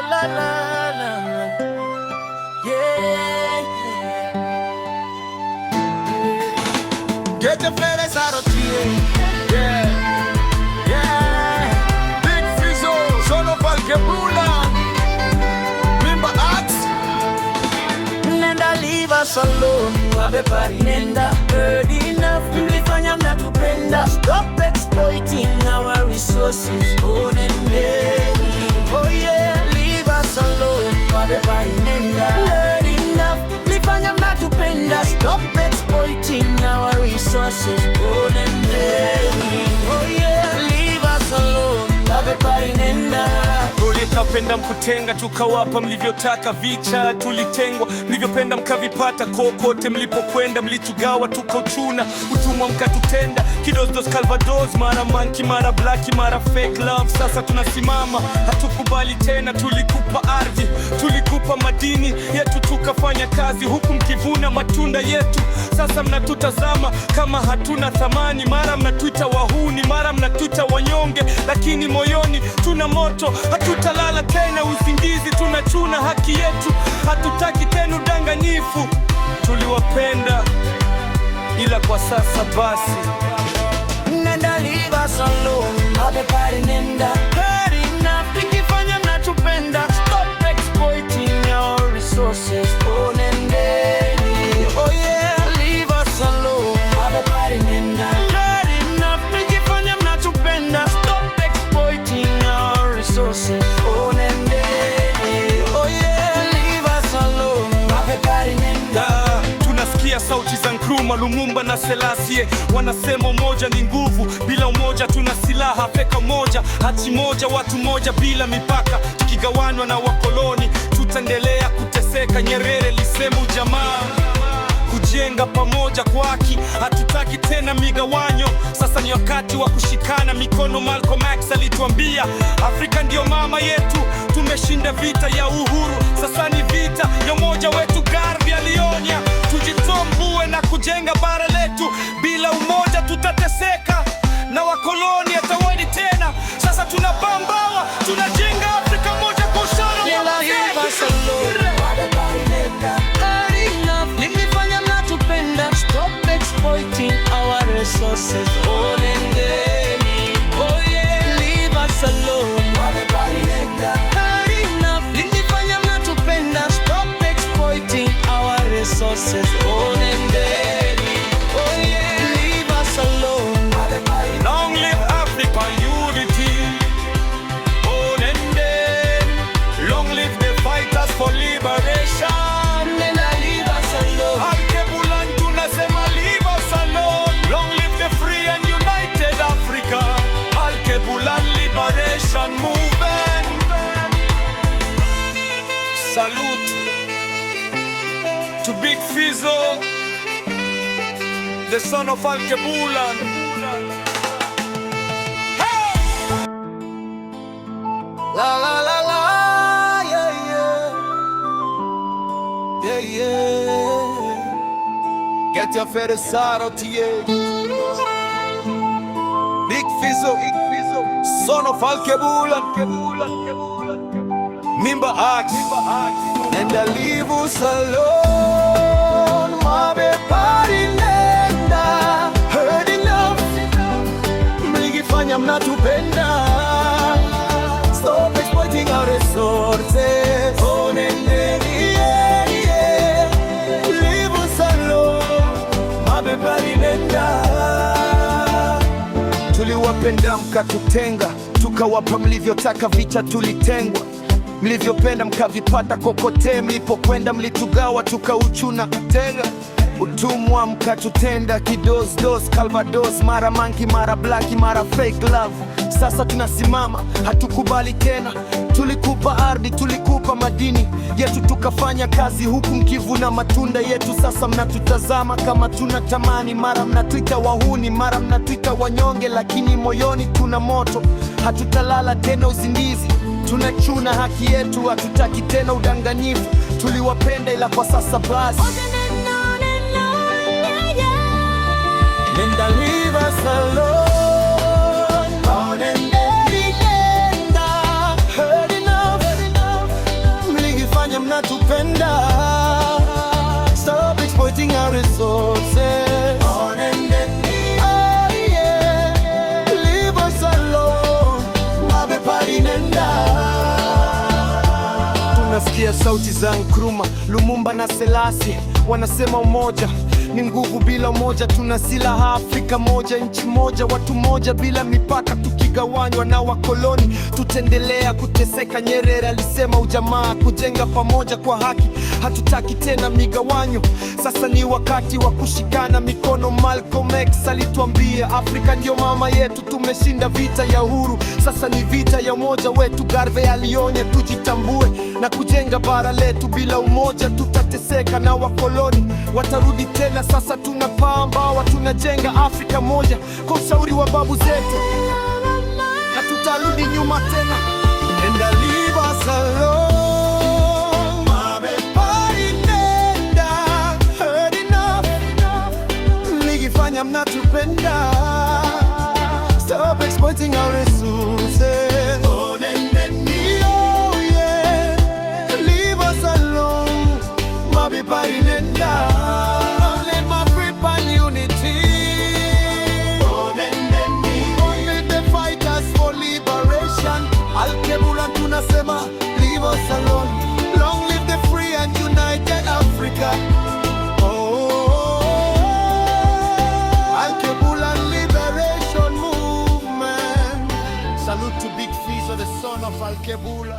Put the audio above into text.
la la la. Yeah. Get your feelings out of here. Yeah. Yeah. Big Fizzo, Son of Alkebulan. Mimba Ax. Nenda leave us alone. Wabepari nenda. Heard enough. Mlifanya mnatupenda. Stop exploiting our resources. Oh yeah, leave us alone. Wabepari nenda. Heard enough. Mlifanya mnatupenda. Stop exploiting our resources. Oh yeah, leave us alone. Wabepari nenda. Tulitapenda mkutenga, tukawapa mlivyotaka. Vicha tulitengwa, mlivyopenda mkavipata. Kokote mlipokwenda mlitugawa, tukauchuna. Utumwa mkatutenda, kidosdos calvados. Mara monkey, mara black, mara fake love. Sasa tunasimama, hatukubali tena. Tulikupa ardhi, tulikupa madini yetu, tukafanya kazi huku mkivuna matunda yetu. Sasa mnatutazama kama hatuna thamani. Mara mnatuita wahuni, mara mnatuita wanyonge, lakini moyoni tuna moto. Hatutalala tena usingizi, tunachuna haki yetu. Hatutaki tena udanganyifu. Tuliwapenda ila kwa sasa basi. Nenda leave us alone. Wabepari nenda. Heard enough. Mkifanya mnatupenda. Stop exploiting our resources. Oh nendeni. Oh yeah, leave us alone. Wabepari nenda. Heard enough. Mkifanya mnatupenda. Stop exploiting our resources. Oh nendeni. Oh yeah, leave us alone. Wabepari nenda. Tunasikia sauti za Nkrumah, Lumumba na Selassie. Wanasema umoja ni nguvu, bila umoja tuna silaha. Peka moja, hati moja, watu moja bila mipaka. Tukigawanwa na wakoloni, tutaendelea kuteseka. Nyerere lisema ujamaa, kujenga pamoja kwa haki. Hatutaki tena migawanyo, sasa ni wakati wa kushikana mikono. Malcolm X alituambia Afrika ndio mama yetu. Tumeshinda vita ya uhuru, sasa ni vita ya umoja wetu. Garvey alionya tujitambue na kujenga bara letu. Bila umoja tutateseka na wakoloni hataweni tena. Sasa tunapambawa, tunajenga Afrika moja kwa ushara wa exploiting our resources. Oh nendeni. Oh yeah, leave us alone. Wabepari nenda. Heard enough. Mlifanya mnatupenda. Stop exploiting our resources. Oh nendeni. Oh yeah, leave us alone. Wabepari. Long live African unity. Oh nendeni. Long live the fighters for liberation. Nenda leave us alone. Alkebulan tunasema leave us alone. Long live the free and united Africa. Alkebulan liberation movement. Salute to Big Fizzo, the son of Alkebulan. La la la la, yeah yeah, yeah yeah. Get your feathers out of here. Big Fizzo, son of Alkebulan. Mimba Ax, and I leave us alone. Wabepari nenda. Heard enough. Mlifanya mnatupenda. Stop exploiting our resources. Oh nendeni, yeah, yeah. Leave us alone. Wabepari nenda. Tuliwapenda mkatutenga, tukawapa mlivyotaka. Vicha tulitengwa, mlivyopenda mkavipata. Kokote mlipokwenda mlitugawa, tukauchuna tena. Utumwa mkatutenda, kidosdos calvados. Mara monkey, mara black, mara fake love. Sasa tunasimama, hatukubali tena. Tulikupa ardhi, tulikupa madini yetu, tukafanya kazi huku mkivuna matunda yetu. Sasa mnatutazama kama tunatamani. Mara mnatuita wahuni, mara mnatuita wanyonge, lakini moyoni tuna moto. Hatutalala tena uzingizi, tunachuna haki yetu. Hatutaki tena udanganyifu. Tuliwapenda ila kwa sasa basi. Nenda leave us alone. Oh nendeni nenda. Heard enough. Sikia sauti za Nkrumah, Lumumba na Selassie. Wanasema umoja ni nguvu, bila umoja tuna silaha. Afrika moja, nchi moja, watu moja, bila mipaka. Tukigawanywa na wakoloni tutaendelea kuteseka. Nyerere alisema ujamaa, kujenga pamoja kwa haki. Hatutaki tena migawanyo, sasa ni wakati wa kushikana mikono. Malcolm X alituambia Afrika ndio mama yetu. Tumeshinda vita ya uhuru, sasa ni vita ya umoja wetu. Garvey alionya tujitambue na kujenga bara letu. Bila umoja tutateseka na wakoloni watarudi tena. Sasa tunapaa mbawa, tunajenga Afrika moja kwa ushauri wa babu zetu, na tutarudi nyuma tena. And I leave us alone. Mabepari nenda, heard enough. Nikifanya mnatupenda, stop exploiting our resources. Oh, nendeni, oh yeah. Leave us alone. Mabepari nenda. Tunasema leave us alone. Long live the free and united Africa. Al-Kebulan Liberation Movement. Salute to Big Fizzo, the son of Al-Kebula.